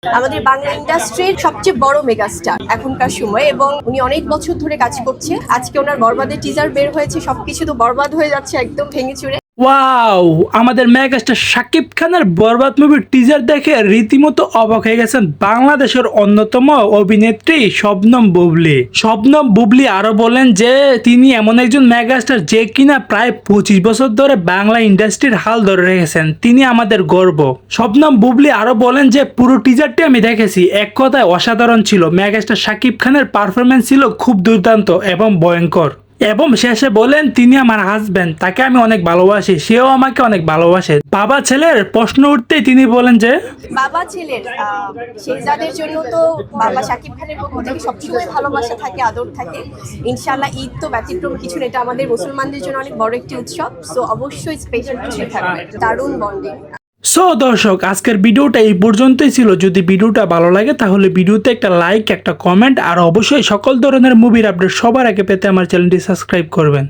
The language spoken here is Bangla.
আমাদের বাংলা ইন্ডাস্ট্রির সবচেয়ে বড় মেগাস্টার এখনকার সময়, এবং উনি অনেক বছর ধরে কাজ করছে। আজকে ওনার বরবাদের টিজার বের হয়েছে, সবকিছু তো বরবাদ হয়ে যাচ্ছে একদম ভেঙে চুরে। ওয়াও, আমাদের মেগাস্টার শাকিব খানের বরবাদ মুভির টিজার দেখে রীতিমতো অবাক হয়ে গেছেন বাংলাদেশের অন্যতম অভিনেত্রী শবনম বুবলি। শবনম বুবলি আরো বলেন যে তিনি এমন একজন মেগাস্টার যে কিনা প্রায় 25 বছর ধরে বাংলা ইন্ডাস্ট্রির হাল ধরে রেখেছেন, তিনি আমাদের গর্ব। শবনম বুবলি আরো বলেন যে পুরো টিজারটি আমি দেখেছি, এক কথায় অসাধারণ ছিল। মেগাস্টার শাকিব খানের পারফরমেন্স ছিল খুব দুর্দান্ত এবং ভয়ঙ্কর। এবং শেষে বলেন তিনি আমার হাজবেন্ড, তাকে আমি অনেক ভালোবাসি, সেও আমাকে অনেক ভালোবাসে। বাবা ছেলের প্রশ্ন উঠতেই তিনি বলেন যে বাবা ছেলের শেহজাদের জন্য তো বাবা শাকিব খানের পক্ষ থেকে সবসময় ভালোবাসা থাকে, আদর থাকে। ইনশাল্লাহ ঈদ তো ব্যতিক্রম কিছু না, এটা আমাদের মুসলমানদের জন্য অনেক বড় একটি উৎসব। সো অবশ্যই স্পেশাল কিছু থাকবে, দারুণ বন্ডিং। সো দর্শক, আজকের ভিডিওটা এই পর্যন্তই ছিল। যদি ভিডিওটা ভালো লাগে তাহলে ভিডিওতে একটা লাইক, একটা কমেন্ট আর অবশ্যই সকল ধরনের মুভির আপডেট সবার আগে পেতে আমার চ্যানেলটি সাবস্ক্রাইব করবেন।